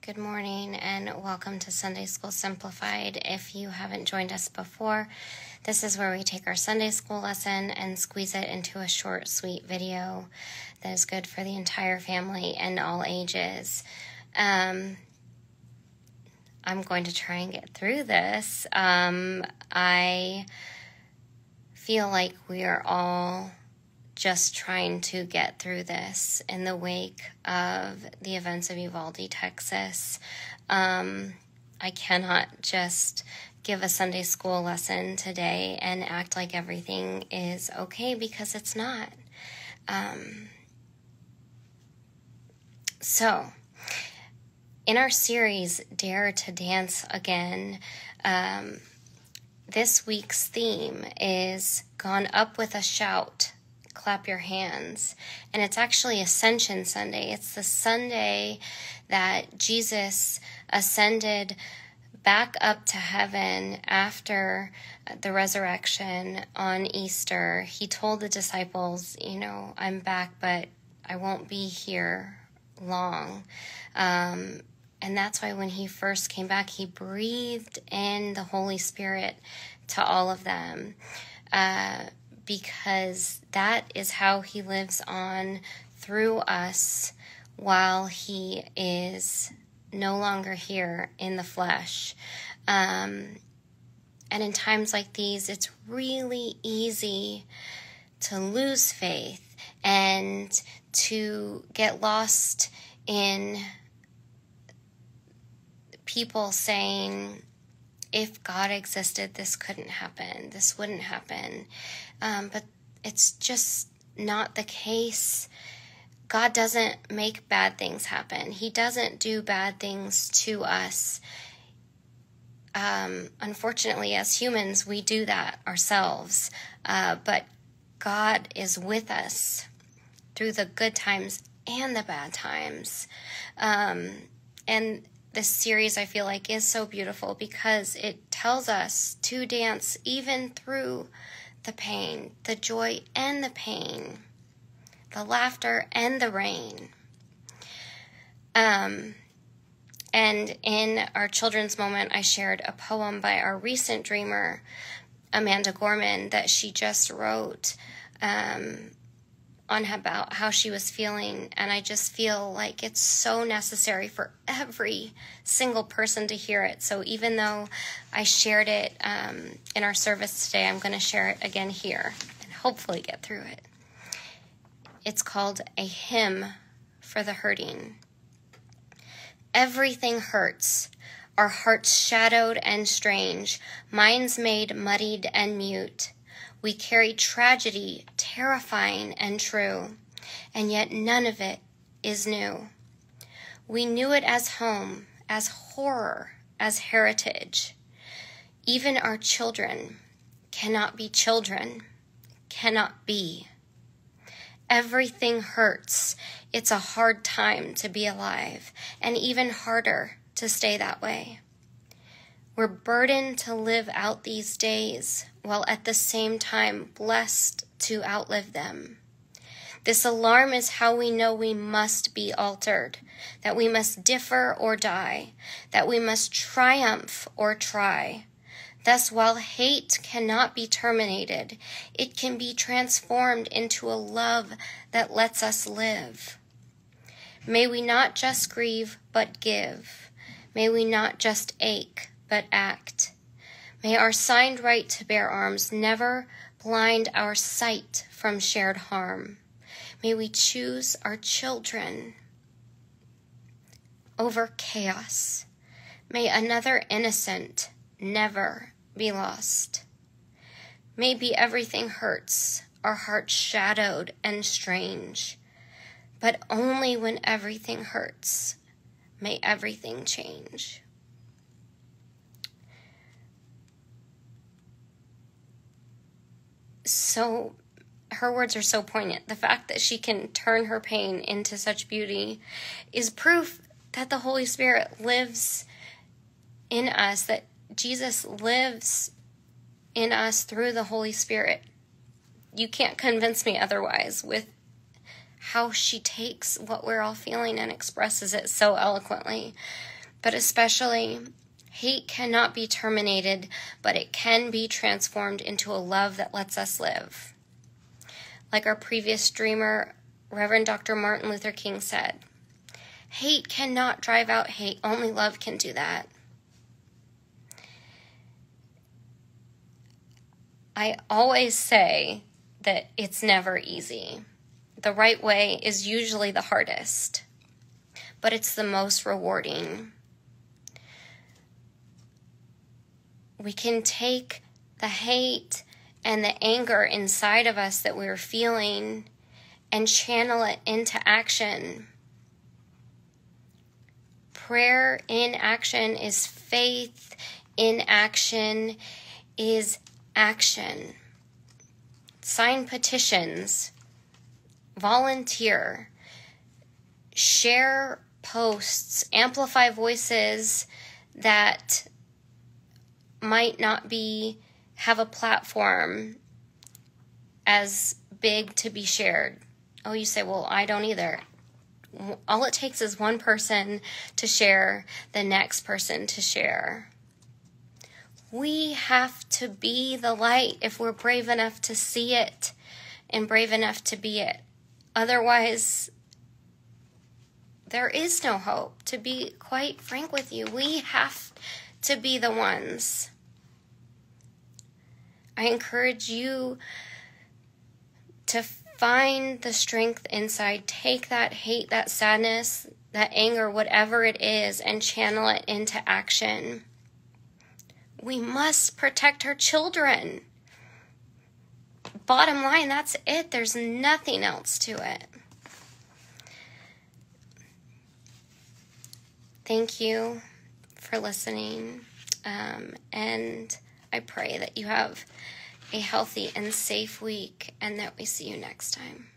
Good morning and welcome to Sunday School Simplified. If you haven't joined us before, this is where we take our Sunday school lesson and squeeze it into a short, sweet video that is good for the entire family and all ages. I'm going to try and get through this. I feel like we are all just trying to get through this in the wake of the events of Uvalde, Texas. I cannot just give a Sunday school lesson today and act like everything is okay, because it's not. So, in our series, Dare to Dance Again, this week's theme is Gone Up with a Shout. Clap your hands. And it's actually Ascension Sunday. It's the Sunday that Jesus ascended back up to heaven after the resurrection on Easter. He told the disciples, I'm back, but I won't be here long. And that's why when he first came back, he breathed in the Holy Spirit to all of them. Because that is how he lives on through us while he is no longer here in the flesh. And in times like these, it's really easy to lose faith and to get lost in people saying, if God existed, this couldn't happen. This wouldn't happen. But it's just not the case. God doesn't make bad things happen. He doesn't do bad things to us. Unfortunately, as humans, we do that ourselves. But God is with us through the good times and the bad times. And this series, I feel like, is so beautiful because it tells us to dance even through the pain, the joy and the pain, the laughter and the rain. And in our children's moment, I shared a poem by our recent dreamer, Amanda Gorman, that she just wrote on about how she was feeling. And I just feel like it's so necessary for every single person to hear it. So even though I shared it in our service today, I'm going to share it again here and hopefully get through it. It's called A Hymn for the Hurting. Everything hurts, our hearts shadowed and strange, minds made muddied and mute. We carry tragedy, terrifying and true, and yet none of it is new. We knew it as home, as horror, as heritage. Even our children cannot be children, cannot be. Everything hurts. It's a hard time to be alive, and even harder to stay that way. We're burdened to live out these days, while at the same time blessed to outlive them. This alarm is how we know we must be altered, that we must differ or die, that we must triumph or try. Thus, while hate cannot be terminated, it can be transformed into a love that lets us live. May we not just grieve, but give. May we not just ache, but act. May our signed right to bear arms never blind our sight from shared harm. May we choose our children over chaos. May another innocent never be lost. Maybe everything hurts, our hearts shadowed and strange, but only when everything hurts, may everything change. So her words are so poignant. The fact that she can turn her pain into such beauty is proof that the Holy Spirit lives in us, that Jesus lives in us through the Holy Spirit. You can't convince me otherwise with how she takes what we're all feeling and expresses it so eloquently. But especially, hate cannot be terminated, but it can be transformed into a love that lets us live. Like our previous dreamer, Reverend Dr. Martin Luther King said, hate cannot drive out hate, only love can do that. I always say that it's never easy. The right way is usually the hardest, but it's the most rewarding. We can take the hate and the anger inside of us that we're feeling and channel it into action. Prayer in action is faith. In action is action. Sign petitions. Volunteer. Share posts. Amplify voices that might not have a platform as big to be shared. Oh, you say, well, I don't either. All it takes is one person to share, the next person to share. We have to be the light if we're brave enough to see it and brave enough to be it. Otherwise, there is no hope. To be quite frank with you, we have to be the ones. I encourage you to find the strength inside. Take that hate, that sadness, that anger, whatever it is, and channel it into action. We must protect our children. Bottom line, that's it. There's nothing else to it. Thank you for listening. And I pray that you have a healthy and safe week and that we see you next time.